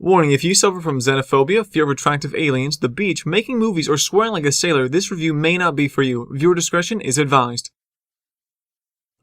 Warning, if you suffer from xenophobia, fear of attractive aliens, the beach, making movies, or swearing like a sailor, this review may not be for you. Viewer discretion is advised.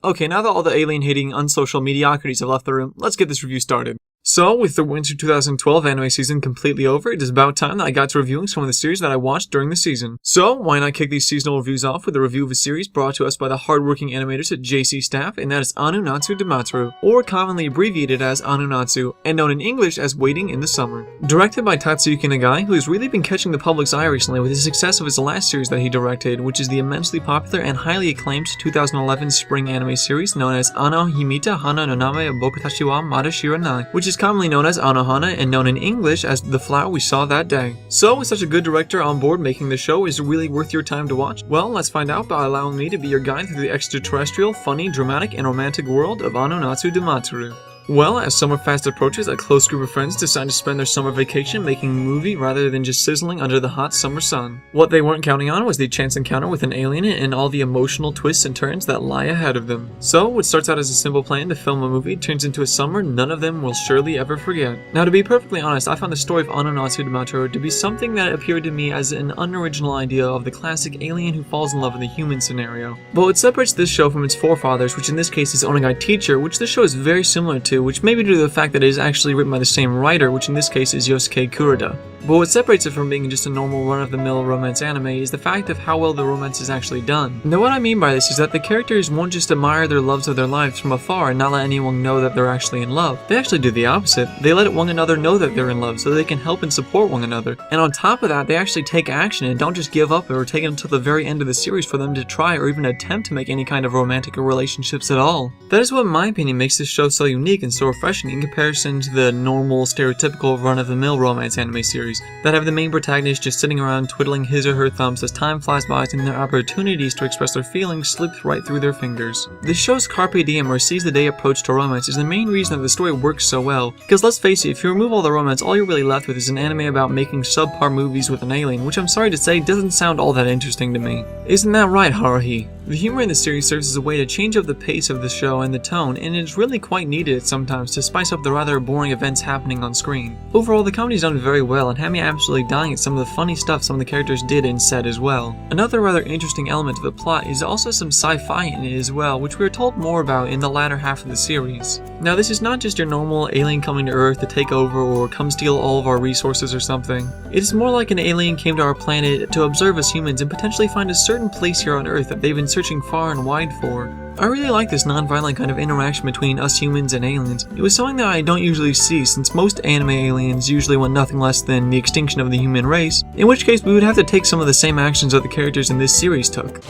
Okay, now that all the alien-hating, unsocial mediocrities have left the room, let's get this review started. So, with the winter 2012 anime season completely over, it is about time that I got to reviewing some of the series that I watched during the season. So, why not kick these seasonal reviews off with a review of a series brought to us by the hardworking animators at JC Staff, and that is Natsu de Matteru, or commonly abbreviated as Natsu, and known in English as Waiting in the Summer. Directed by Tatsuyuki Nagai, who has really been catching the public's eye recently with the success of his last series that he directed, which is the immensely popular and highly acclaimed 2011 spring anime series known as Ano Himita Hana no Name Bokutashi wa Mada Shiranai, which is commonly known as Anohana and known in English as The Flower We Saw That Day. So, with such a good director on board making the show, is it really worth your time to watch? Well, let's find out by allowing me to be your guide through the extraterrestrial, funny, dramatic, and romantic world of Natsu de Matteru. Well, as summer fast approaches, a close group of friends decide to spend their summer vacation making a movie rather than just sizzling under the hot summer sun. What they weren't counting on was the chance encounter with an alien and all the emotional twists and turns that lie ahead of them. So, what starts out as a simple plan to film a movie turns into a summer none of them will surely ever forget. Now, to be perfectly honest, I found the story of Natsu de Matteru to be something that appeared to me as an unoriginal idea of the classic alien who falls in love with a human scenario. But what separates this show from its forefathers, which in this case is Onegai Teacher, which this show is very similar to, which may be due to the fact that it is actually written by the same writer, which in this case is Yosuke Kurada. But what separates it from being just a normal run-of-the-mill romance anime is the fact of how well the romance is actually done. Now what I mean by this is that the characters won't just admire their loves of their lives from afar and not let anyone know that they're actually in love. They actually do the opposite. They let one another know that they're in love so they can help and support one another. And on top of that, they actually take action and don't just give up or take it until the very end of the series for them to try or even attempt to make any kind of romantic relationships at all. That is what in my opinion makes this show so unique and so refreshing in comparison to the normal, stereotypical run-of-the-mill romance anime series that have the main protagonist just sitting around twiddling his or her thumbs as time flies by and their opportunities to express their feelings slip right through their fingers. This show's carpe diem or seize the day approach to romance is the main reason that the story works so well, because let's face it, if you remove all the romance, all you're really left with is an anime about making subpar movies with an alien, which I'm sorry to say doesn't sound all that interesting to me. Isn't that right, Haruhi? The humor in the series serves as a way to change up the pace of the show and the tone, and it's really quite needed at sometimes to spice up the rather boring events happening on screen. Overall, the comedy's done very well and had me absolutely dying at some of the funny stuff some of the characters did and said as well. Another rather interesting element of the plot is also some sci-fi in it as well, which we are told more about in the latter half of the series. Now, this is not just your normal alien coming to Earth to take over or come steal all of our resources or something. It is more like an alien came to our planet to observe us humans and potentially find a certain place here on Earth that they've been searching far and wide for. I really like this non-violent kind of interaction between us humans and aliens. It was something that I don't usually see, since most anime aliens usually want nothing less than the extinction of the human race, in which case we would have to take some of the same actions that the characters in this series took.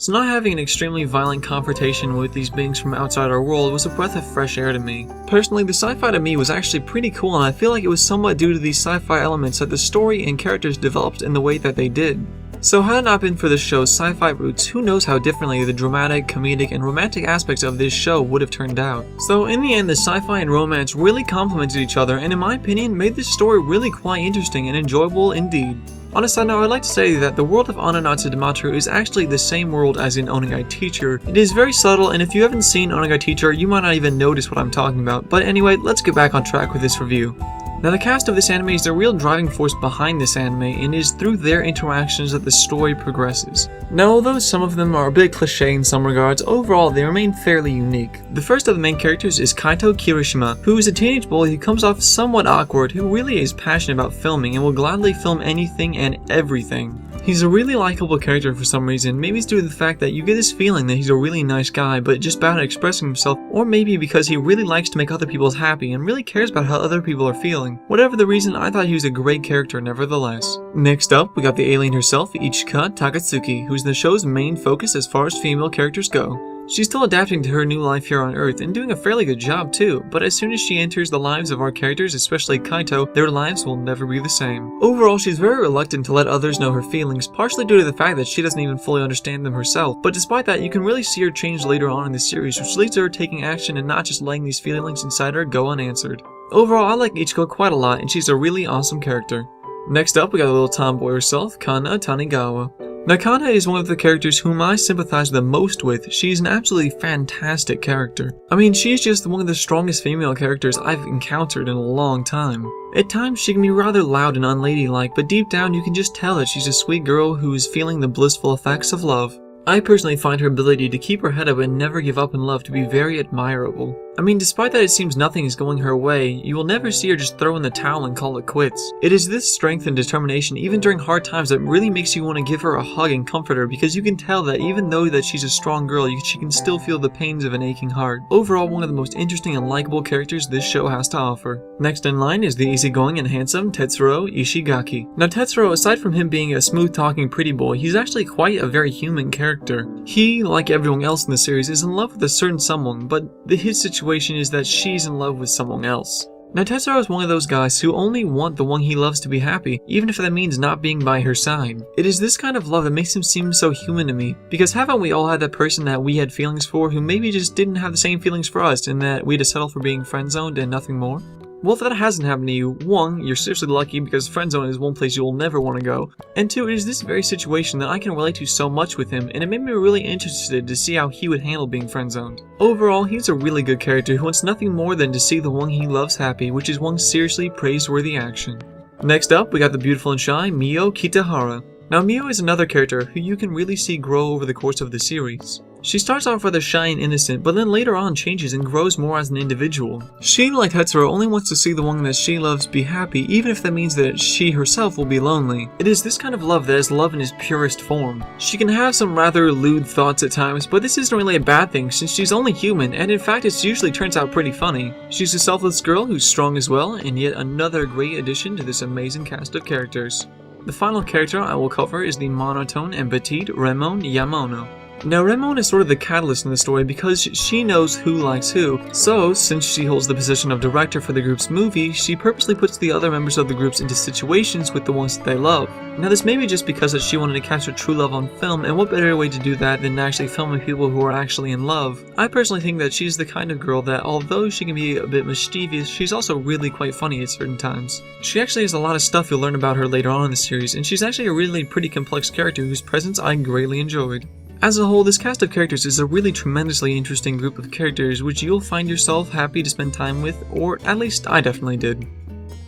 So not having an extremely violent confrontation with these beings from outside our world was a breath of fresh air to me. Personally, the sci-fi to me was actually pretty cool, and I feel like it was somewhat due to these sci-fi elements that the story and characters developed in the way that they did. So had it not been for the show's sci-fi roots, who knows how differently the dramatic, comedic, and romantic aspects of this show would have turned out. So in the end, the sci-fi and romance really complemented each other and in my opinion made this story really quite interesting and enjoyable indeed. On a side note, I'd like to say that the world of Natsu de Matteru is actually the same world as in Onegai Teacher. It is very subtle, and if you haven't seen Onegai Teacher, you might not even notice what I'm talking about. But anyway, let's get back on track with this review. Now, the cast of this anime is the real driving force behind this anime, and it is through their interactions that the story progresses. Now, although some of them are a bit cliché in some regards, overall they remain fairly unique. The first of the main characters is Kato Kirishima, who is a teenage boy who comes off somewhat awkward, who really is passionate about filming and will gladly film anything and everything. He's a really likable character for some reason. Maybe it's due to the fact that you get this feeling that he's a really nice guy, but just bad at expressing himself, or maybe because he really likes to make other people happy and really cares about how other people are feeling. Whatever the reason, I thought he was a great character nevertheless. Next up, we got the alien herself, Ichika Takatsuki, who's the show's main focus as far as female characters go. She's still adapting to her new life here on Earth and doing a fairly good job too, but as soon as she enters the lives of our characters, especially Kaito, their lives will never be the same. Overall, she's very reluctant to let others know her feelings, partially due to the fact that she doesn't even fully understand them herself, but despite that, you can really see her change later on in the series, which leads to her taking action and not just letting these feelings inside her go unanswered. Overall, I like Ichiko quite a lot, and she's a really awesome character. Next up, we got a little tomboy herself, Kana Hanazawa. Now, Kana is one of the characters whom I sympathize the most with. She's an absolutely fantastic character. I mean, she's just one of the strongest female characters I've encountered in a long time. At times, she can be rather loud and unladylike, but deep down you can just tell that she's a sweet girl who is feeling the blissful effects of love. I personally find her ability to keep her head up and never give up in love to be very admirable. I mean, despite that it seems nothing is going her way, you will never see her just throw in the towel and call it quits. It is this strength and determination even during hard times that really makes you want to give her a hug and comfort her, because you can tell that even though that she's a strong girl, she can still feel the pains of an aching heart. Overall, one of the most interesting and likable characters this show has to offer. Next in line is the easygoing and handsome Hetero Ishigaki. Now Hetero, aside from him being a smooth-talking pretty boy, he's actually quite a very human character. He, like everyone else in the series, is in love with a certain someone, but his situation is that she's in love with someone else. Now Tatsuyuki is one of those guys who only want the one he loves to be happy, even if that means not being by her side. It is this kind of love that makes him seem so human to me, because haven't we all had that person that we had feelings for who maybe just didn't have the same feelings for us, and that we had to settle for being friend-zoned and nothing more? Well, if that hasn't happened to you, 1, you're seriously lucky because friendzone is one place you will never want to go, and 2, it is this very situation that I can relate to so much with him, and it made me really interested to see how he would handle being friendzoned. Overall, he's a really good character who wants nothing more than to see the one he loves happy, which is one seriously praiseworthy action. Next up, we got the beautiful and shy Mio Kitahara. Now Mio is another character who you can really see grow over the course of the series. She starts off rather shy and innocent, but then later on changes and grows more as an individual. She, like Hetero, only wants to see the one that she loves be happy, even if that means that she herself will be lonely. It is this kind of love that is love in its purest form. She can have some rather lewd thoughts at times, but this isn't really a bad thing since she's only human, and in fact it usually turns out pretty funny. She's a selfless girl who's strong as well, and yet another great addition to this amazing cast of characters. The final character I will cover is the monotone and petite Remon Yamono. Now Remon is sort of the catalyst in the story because she knows who likes who, so since she holds the position of director for the group's movie, she purposely puts the other members of the groups into situations with the ones that they love. Now this may be just because that she wanted to capture true love on film, and what better way to do that than actually filming people who are actually in love. I personally think that she's the kind of girl that although she can be a bit mischievous, she's also really quite funny at certain times. She actually has a lot of stuff you'll learn about her later on in the series, and she's actually a really pretty complex character whose presence I greatly enjoyed. As a whole, this cast of characters is a really tremendously interesting group of characters which you'll find yourself happy to spend time with, or at least I definitely did.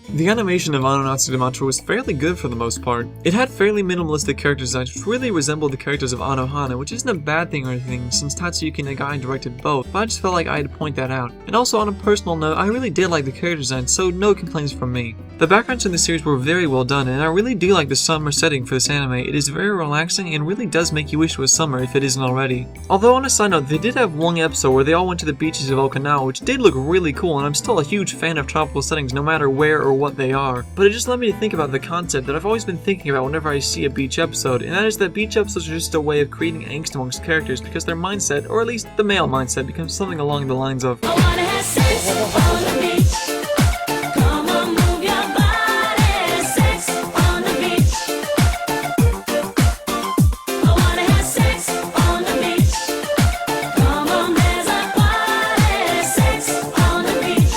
The animation of Natsu de Matteru was fairly good for the most part. It had fairly minimalistic character designs which really resembled the characters of Hana, which isn't a bad thing or anything since Tatsuyuki Nagai directed both, but I just felt like I had to point that out. And also on a personal note, I really did like the character design, so no complaints from me. The backgrounds in the series were very well done, and I really do like the summer setting for this anime. It is very relaxing and really does make you wish it was summer if it isn't already. Although on a side note, they did have one episode where they all went to the beaches of Okinawa, which did look really cool, and I'm still a huge fan of tropical settings no matter where or what they are. But it just led me to think about the concept that I've always been thinking about whenever I see a beach episode, and that is that beach episodes are just a way of creating angst amongst characters because their mindset, or at least the male mindset, becomes something along the lines of I wanna have sex on the beach. Come on, move your body. Sex on the beach. I wanna have sex on the beach. Come on, there's a party. Sex on the beach.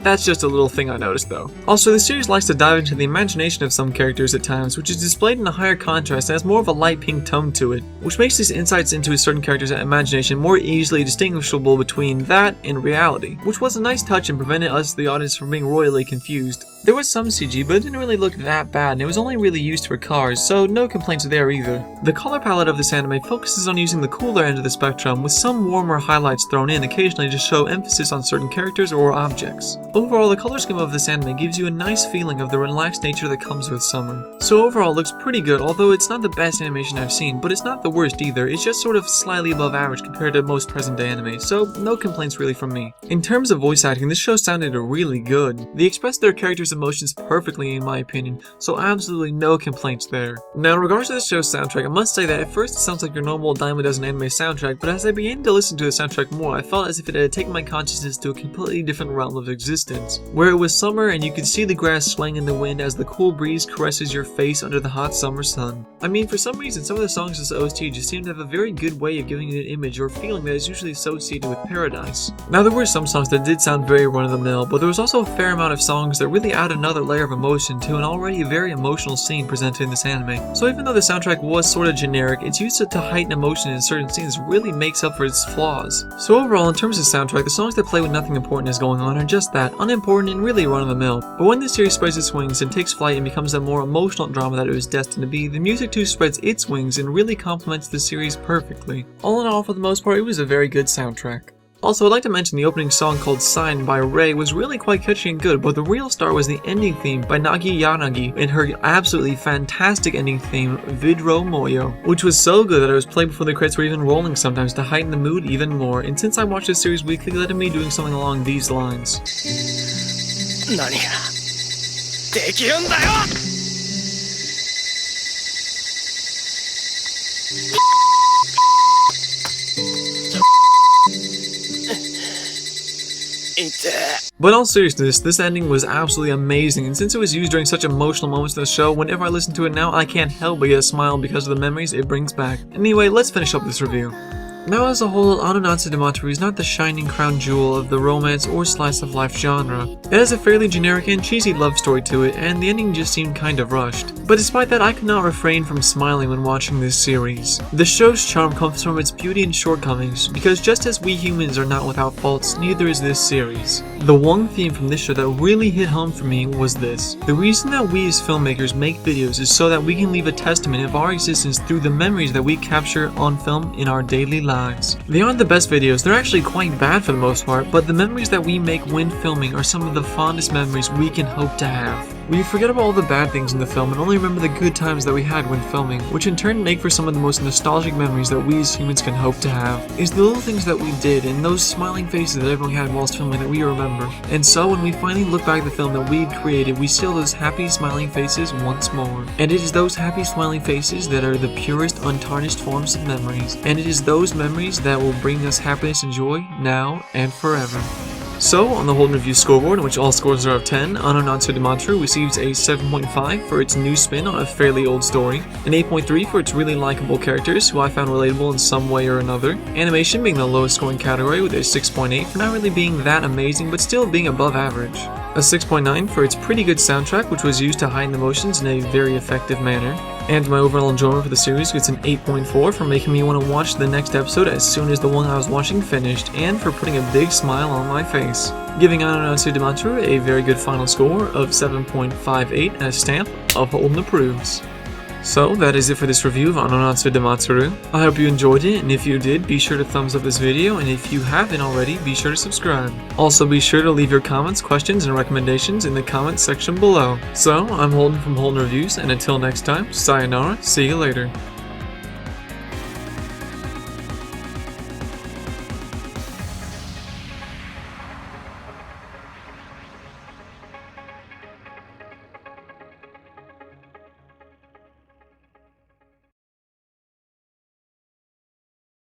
That's just a little thing I noticed though. Also, the series likes to dive into the imagination of some characters at times, which is displayed in a higher contrast and has more of a light pink tone to it, which makes these insights into a certain character's imagination more easily distinguishable between that and reality, which was a nice touch and prevented us, the audience, from being royally confused. There was some CG, but it didn't really look that bad, and it was only really used for cars, so no complaints there either. The color palette of this anime focuses on using the cooler end of the spectrum, with some warmer highlights thrown in occasionally to show emphasis on certain characters or objects. Overall, the color scheme of this anime gives you a nice feeling of the relaxed nature that comes with summer. So overall, it looks pretty good, although it's not the best animation I've seen, but it's not the worst either. It's just sort of slightly above average compared to most present-day anime, so no complaints really from me. In terms of voice acting, this show sounded really good. They expressed their characters captures emotions perfectly in my opinion, so absolutely no complaints there. Now in regards to the show's soundtrack, I must say that at first it sounds like your normal dime a dozen anime soundtrack, but as I began to listen to the soundtrack more, I felt as if it had taken my consciousness to a completely different realm of existence, where it was summer and you could see the grass swaying in the wind as the cool breeze caresses your face under the hot summer sun. I mean, for some reason, some of the songs in this OST just seem to have a very good way of giving you an image or feeling that is usually associated with paradise. Now there were some songs that did sound very run-of-the-mill, but there was also a fair amount of songs that really add another layer of emotion to an already very emotional scene presented in this anime. So even though the soundtrack was sort of generic, its use to heighten emotion in certain scenes really makes up for its flaws. So overall, in terms of soundtrack, the songs that play when nothing important is going on are just that, unimportant and really run-of-the-mill. But when the series spreads its wings and takes flight and becomes the more emotional drama that it was destined to be, the music too spreads its wings and really complements the series perfectly. All in all, for the most part, it was a very good soundtrack. Also, I'd like to mention the opening song called Sign by Rei was really quite catchy and good, but the real star was the ending theme by Nagi Yanagi and her absolutely fantastic ending theme, Vidro Moyo, which was so good that I was played before the credits were even rolling sometimes to heighten the mood even more, and since I watch this series weekly, led to me doing something along these lines. But in all seriousness, this ending was absolutely amazing, and since it was used during such emotional moments in the show, whenever I listen to it now, I can't help but get a smile because of the memories it brings back. Anyway, let's finish up this review. Now as a whole, A no Natsu de Matteru is not the shining crown jewel of the romance or slice of life genre. It has a fairly generic and cheesy love story to it, and the ending just seemed kind of rushed. But despite that, I could not refrain from smiling when watching this series. The show's charm comes from its beauty and shortcomings, because just as we humans are not without faults, neither is this series. The one theme from this show that really hit home for me was this. The reason that we as filmmakers make videos is so that we can leave a testament of our existence through the memories that we capture on film in our daily lives. They aren't the best videos, they're actually quite bad for the most part, but the memories that we make when filming are some of the fondest memories we can hope to have. We forget about all the bad things in the film and only remember the good times that we had when filming, which in turn make for some of the most nostalgic memories that we as humans can hope to have. It's the little things that we did and those smiling faces that everyone had whilst filming that we remember. And so when we finally look back at the film that we created, we see all those happy smiling faces once more. And it is those happy smiling faces that are the purest, untarnished forms of memories. And it is those memories that will bring us happiness and joy now and forever. So, on the Holden Review scoreboard, in which all scores are out of 10, A no Natsu de Matteru receives a 7.5 for its new spin on a fairly old story, an 8.3 for its really likable characters, who I found relatable in some way or another, animation being the lowest scoring category with a 6.8 for not really being that amazing but still being above average, a 6.9 for its pretty good soundtrack which was used to heighten emotions in a very effective manner, and my overall enjoyment for the series gets an 8.4 for making me want to watch the next episode as soon as the one I was watching finished, and for putting a big smile on my face, giving A no Natsu de Matteru a very good final score of 7.58 and a stamp of Holden approves. So that is it for this review of A no Natsu de Matteru. I hope you enjoyed it, and if you did, be sure to thumbs up this video, and if you haven't already, be sure to subscribe. Also be sure to leave your comments, questions, and recommendations in the comments section below. So, I'm Holden from HoldenReviews, and until next time, sayonara, see you later.